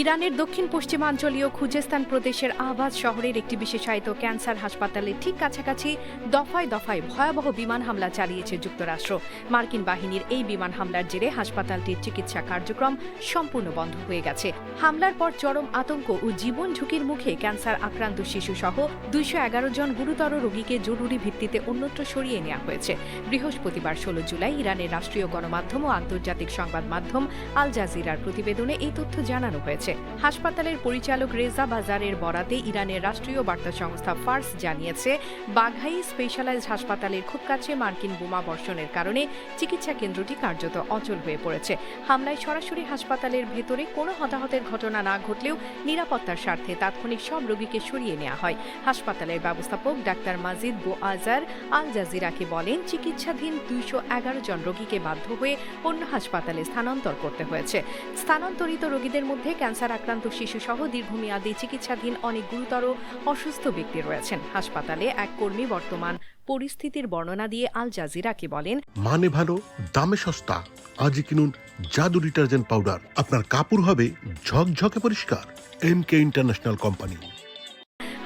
ইরানের দক্ষিণ পশ্চিমাঞ্চলীয় খুজেস্তান প্রদেশের আহবাজ শহরের একটি বিশেষায়িত ক্যান্সার হাসপাতালের ঠিক কাছাকাছি দফায় দফায় ভয়াবহ বিমান হামলা চালিয়েছে যুক্তরাষ্ট্র। মার্কিন বাহিনীর এই বিমান হামলার জেরে হাসপাতালটির চিকিৎসা কার্যক্রম সম্পূর্ণ বন্ধ হয়ে গেছে। হামলার পর চরম আতঙ্ক ও জীবন ঝুঁকির মুখে ক্যান্সার আক্রান্ত শিশুসহ 211 জন গুরুতর রোগীকে জরুরি ভিত্তিতে অন্যত্র সরিয়ে নেওয়া হয়েছে। বৃহস্পতিবার 16 জুলাই ইরানের রাষ্ট্রীয় গণমাধ্যম ও আন্তর্জাতিক সংবাদ মাধ্যম আল জাজিরার প্রতিবেদনে এই তথ্য জানানো হয়েছে। হাসপাতালের পরিচালক রেজা বাজারের বরাতে ইরানের রাষ্ট্রীয় বার্তা সংস্থা ফার্স জানিয়েছে, বাঘাই স্পেশালাইজড হাসপাতালের খুব কাছে মার্কিন বোমা বর্ষণের কারণে চিকিৎসা কেন্দ্রটি কার্যত অচল হয়ে পড়েছে। হামলায় সরাসরি হাসপাতালের ভেতরে কোনো হতাহতের ঘটনা না ঘটলেও নিরাপত্তার স্বার্থে তাৎক্ষণিক সব রোগীকে সরিয়ে নেওয়া হয়। হাসপাতালের ব্যবস্থাপক ডাক্তার মাজিদ বোআজার আল জাজিরাকে বলেন, চিকিৎসাধীন 211 জন রোগীকে বাধ্য হয়ে অন্য হাসপাতালে স্থানান্তর করতে হয়েছে। স্থানান্তরিত রোগীদের মধ্যে ক্যান্সার আক্রান্ত শিশুসহ দীর্ঘমেয়াদী চিকিৎসাধীন অনেক গুরুতর অসুস্থ ব্যক্তি রয়েছেন। হাসপাতালে এক কর্মী বর্তমান পরিস্থিতির বর্ণনা দিয়ে আল জাজিরাকে বলেন, মানে ভালো, দামে সস্তা। আজই কিনুন জাদু ডিটারজেন্ট পাউডার। আপনার কাপড় হবে ঝকঝকে পরিষ্কার। MK international company.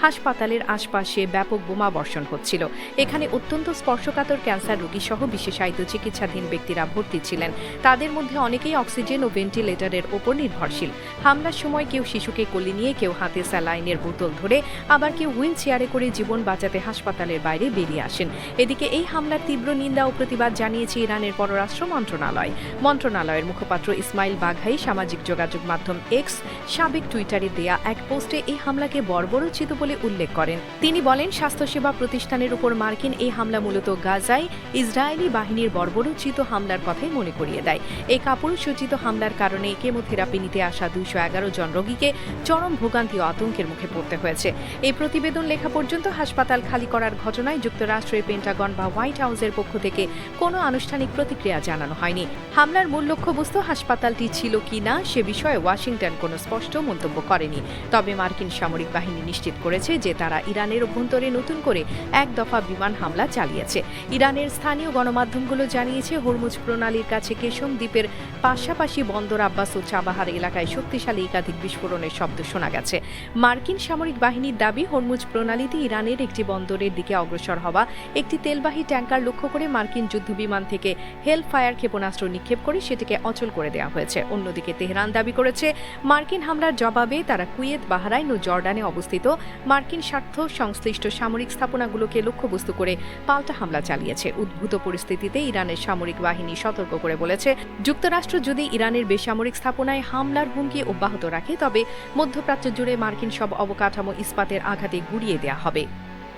হাসপাতালের আশপাশে ব্যাপক বোমা বর্ষণ হচ্ছিল। এখানে অত্যন্ত স্পর্শকাতর ক্যান্সার রোগী সহ বিশেষায়িত চিকিৎসাধীন ব্যক্তিরা ভর্তি ছিলেন। তাদের মধ্যে অনেকেই অক্সিজেন ও ভেন্টিলেটরের ওপর নির্ভরশীল। হামলার সময় কেউ শিশুকে কোলে নিয়ে, কেউ হাতে স্যালাইনের বোতল ধরে, আবার কেউ হুইল চেয়ারে করে জীবন বাঁচাতে হাসপাতালের বাইরে বেরিয়ে আসেন। এদিকে এই হামলার তীব্র নিন্দা ও প্রতিবাদ জানিয়েছে ইরানের পররাষ্ট্র মন্ত্রণালয়। মন্ত্রণালয়ের মুখপাত্র ইসমাইল বাঘাই সামাজিক যোগাযোগ মাধ্যম এক্স, সাবেক টুইটারে দেয়া এক পোস্টে এই হামলাকে বর্বরোচিত বলে উল্লেখ করেন। তিনি বলেন, স্বাস্থ্যসেবা প্রতিষ্ঠানের উপর মার্কিন এই হামলা মূলত গাজায় ইসরায়েলি বাহিনীর বর্বরোচিত হামলার কথাই মনে করিয়ে দেয়। এই কাপুরুষোচিত হামলার কারণে কেমোথেরাপি নিতে আসা 211 জন রোগীকে চরম ভোগান্তি ও আতঙ্কের মুখে পড়তে হয়েছে। এই প্রতিবেদন লেখা পর্যন্ত হাসপাতাল খালি করার ঘটনায় যুক্তরাষ্ট্রের পেন্টাগন বা হোয়াইট হাউসের পক্ষ থেকে কোনো আনুষ্ঠানিক প্রতিক্রিয়া জানানো হয়নি। হামলার মূল লক্ষ্যবস্তু হাসপাতালটি ছিল কিনা সে বিষয়ে ওয়াশিংটন কোনো স্পষ্ট মন্তব্য করেনি। তবে মার্কিন সামরিক বাহিনী নিশ্চিত করেছে যে তারা ইরানের অভ্যন্তরে নতুন করে এক দফা বিমান হামলা চালিয়েছে। ইরানের স্থানীয় গণমাধ্যমগুলো জানিয়েছে, হরমুজ প্রণালীর কাছে কেশম দ্বীপের পাশাপাশি বন্দর আব্বাস ও চাবাহার এলাকায় শক্তিশালী একাধিক বিস্ফোরণের শব্দ শোনা গেছে। মার্কিন সামরিক বাহিনীর দাবি, হরমুজ প্রণালীতে ইরানের একটি বন্দরের দিকে অগ্রসর হওয়া একটি তেলবাহী ট্যাঙ্কার লক্ষ্য করে মার্কিন যুদ্ধবিমান থেকে হেল ফায়ার ক্ষেপণাস্ত্র নিক্ষেপ করে সেটিকে অচল করে দেওয়া হয়েছে। অন্যদিকে তেহরান দাবি করেছে, মার্কিন হামলার জবাবে তারা কুয়েত, বাহরাইন ও জর্ডানে অবস্থিত মার্কিন স্বার্থ সংশ্লিষ্ট সামরিক স্থাপনাগুলোকে লক্ষ্যবস্তু করে পাল্টা হামলা চালিয়েছে। উদ্ভূত পরিস্থিতিতে ইরানের সামরিক বাহিনী সতর্ক করে বলেছে, যুক্তরাষ্ট্র যদি ইরানের বেসামরিক স্থাপনায় হামলার হুমকি অব্যাহত রাখে তবে মধ্যপ্রাচ্য জুড়ে মার্কিন সব অবকাঠামো ইস্পাতের আঘাতে গুড়িয়ে দেওয়া হবে।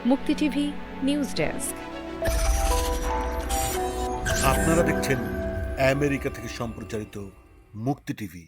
মুক্তি টিভি নিউজ ডেস্ক। আপনারা দেখছেন আমেরিকা থেকে সম্প্রচারিত মুক্তি টিভি।